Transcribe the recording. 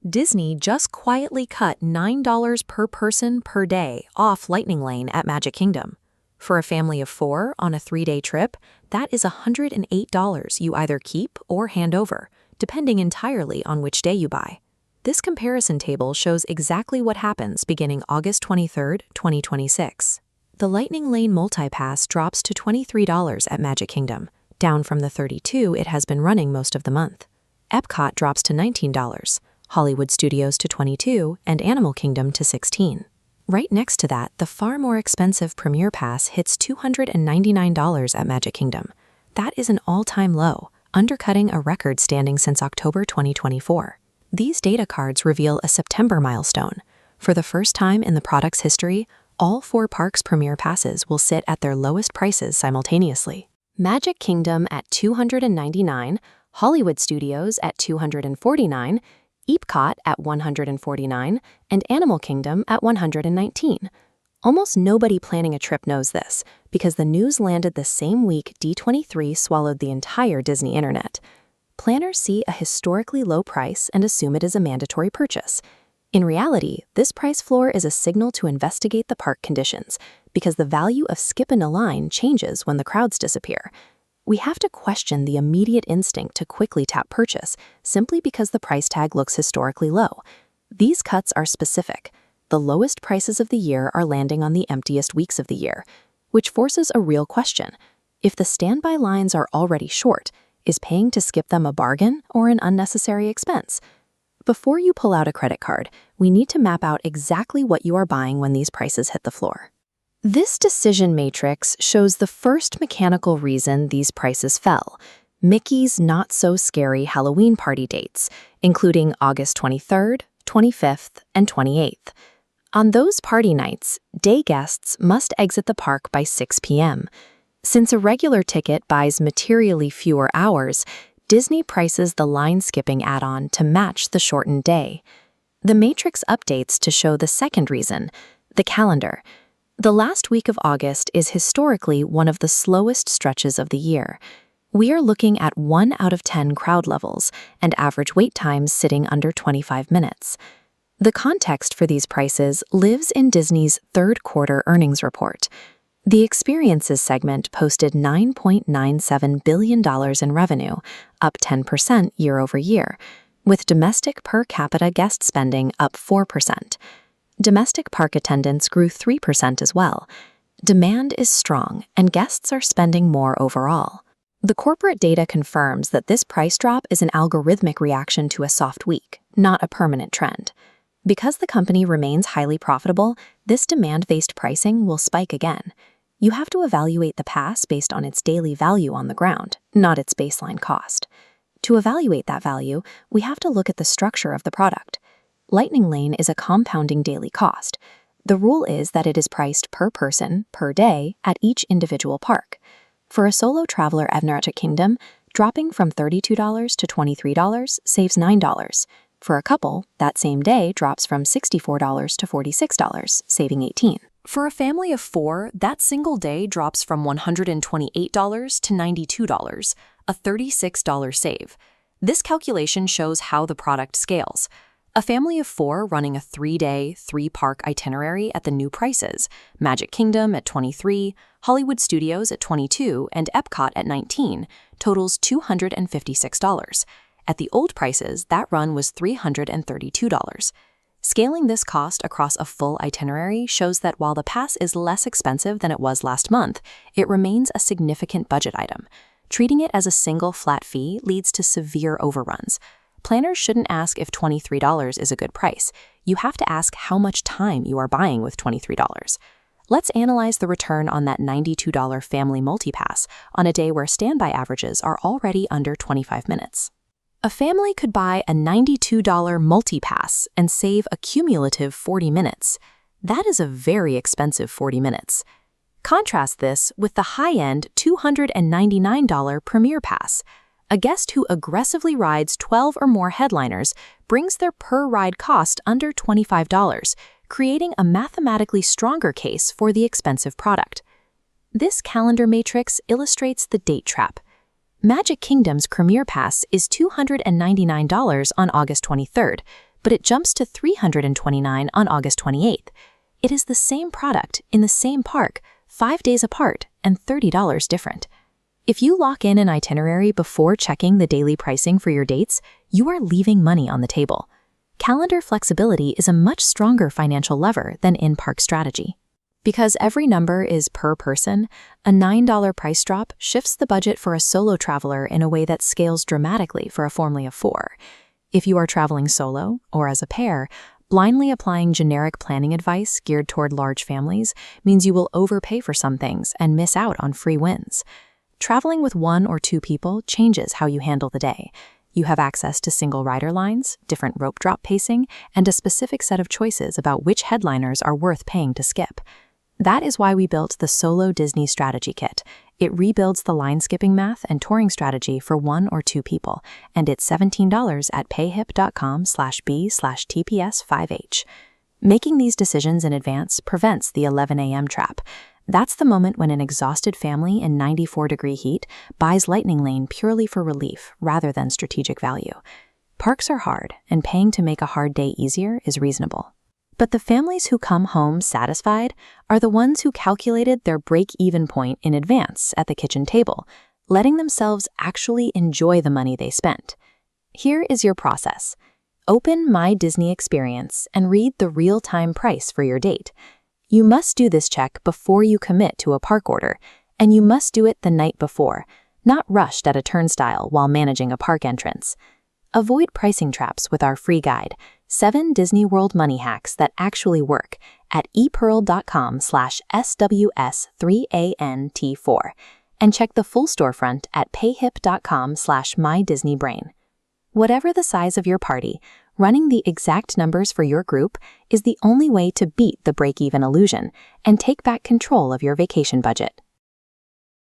Disney just quietly cut $9 per person per day off Lightning Lane at Magic Kingdom. For a family of 4 on a 3-day trip, that is $108 you either keep or hand over, depending entirely on which day you buy. This comparison table shows exactly what happens beginning August 23, 2026. The Lightning Lane Multipass drops to $23 at Magic Kingdom, down from the $32 it has been running most of the month. EPCOT drops to $19, Hollywood Studios to $22, and Animal Kingdom to $16. Right next to that, the far more expensive Premier Pass hits $299 at Magic Kingdom. That is an all-time low, undercutting a record standing since October 2024. These data cards reveal a September milestone. For the first time in the product's history, all 4 parks' Premier Passes will sit at their lowest prices simultaneously. Magic Kingdom at $299, Hollywood Studios at $249, EPCOT at $149, and Animal Kingdom at $119. Almost nobody planning a trip knows this, because the news landed the same week D23 swallowed the entire Disney internet. Planners see a historically low price and assume it is a mandatory purchase. In reality, this price floor is a signal to investigate the park conditions, because the value of skipping a line changes when the crowds disappear. We have to question the immediate instinct to quickly tap purchase simply because the price tag looks historically low. These cuts are specific. The lowest prices of the year are landing on the emptiest weeks of the year, which forces a real question. If the standby lines are already short, is paying to skip them a bargain or an unnecessary expense? Before you pull out a credit card, we need to map out exactly what you are buying when these prices hit the floor. This decision matrix shows the first mechanical reason these prices fell: Mickey's not-so-scary Halloween party dates, including August 23rd, 25th, and 28th. On those party nights, day guests must exit the park by 6 p.m. Since a regular ticket buys materially fewer hours, Disney prices the line-skipping add-on to match the shortened day. The matrix updates to show the second reason: the calendar. The last week of August is historically one of the slowest stretches of the year. We are looking at 1 out of 10 crowd levels and average wait times sitting under 25 minutes. The context for these prices lives in Disney's third quarter earnings report. The Experiences segment posted $9.97 billion in revenue, up 10% year over year, with domestic per capita guest spending up 4%. Domestic park attendance grew 3% as well. Demand is strong, and guests are spending more overall. The corporate data confirms that this price drop is an algorithmic reaction to a soft week, not a permanent trend. Because the company remains highly profitable, this demand-based pricing will spike again. You have to evaluate the pass based on its daily value on the ground, not its baseline cost. To evaluate that value, we have to look at the structure of the product. Lightning Lane is a compounding daily cost. The rule is that it is priced per person, per day, at each individual park. For a solo traveler at Magic Kingdom, dropping from $32 to $23 saves $9. For a couple, that same day drops from $64 to $46, saving $18. For a family of 4, that single day drops from $128 to $92, a $36 save. This calculation shows how the product scales. A family of 4 running a 3-day, 3-park itinerary at the new prices, Magic Kingdom at $23, Hollywood Studios at $22, and EPCOT at $19, totals $256. At the old prices, that run was $332. Scaling this cost across a full itinerary shows that while the pass is less expensive than it was last month, it remains a significant budget item. Treating it as a single flat fee leads to severe overruns. Planners shouldn't ask if $23 is a good price. You have to ask how much time you are buying with $23. Let's analyze the return on that $92 family multipass on a day where standby averages are already under 25 minutes. A family could buy a $92 multipass and save a cumulative 40 minutes. That is a very expensive 40 minutes. Contrast this with the high-end $299 Premier Pass. A guest who aggressively rides 12 or more headliners brings their per-ride cost under $25, creating a mathematically stronger case for the expensive product. This calendar matrix illustrates the date trap. Magic Kingdom's Premier Pass is $299 on August 23rd, but it jumps to $329 on August 28th. It is the same product in the same park, 5 days apart and $30 different. If you lock in an itinerary before checking the daily pricing for your dates, you are leaving money on the table. Calendar flexibility is a much stronger financial lever than in-park strategy. Because every number is per person, a $9 price drop shifts the budget for a solo traveler in a way that scales dramatically for a family of 4. If you are traveling solo, or as a pair, blindly applying generic planning advice geared toward large families means you will overpay for some things and miss out on free wins. Traveling with 1 or 2 people changes how you handle the day. You have access to single rider lines, different rope drop pacing, and a specific set of choices about which headliners are worth paying to skip. That is why we built the Solo Disney Strategy Kit. It rebuilds the line-skipping math and touring strategy for 1 or 2 people, and it's $17 at payhip.com/b/TPS5H. Making these decisions in advance prevents the 11 a.m. trap. That's the moment when an exhausted family in 94-degree heat buys Lightning Lane purely for relief rather than strategic value. Parks are hard, and paying to make a hard day easier is reasonable. But the families who come home satisfied are the ones who calculated their break-even point in advance at the kitchen table, letting themselves actually enjoy the money they spent. Here is your process. Open My Disney Experience and read the real-time price for your date. You must do this check before you commit to a park order, and you must do it the night before, not rushed at a turnstile while managing a park entrance. Avoid pricing traps with our free guide, 7 Disney World money hacks that actually work, at epearl.com/SWS3ANT4, and check the full storefront at payhip.com/MyDisneyBrain. Whatever the size of your party, running the exact numbers for your group is the only way to beat the break-even illusion and take back control of your vacation budget.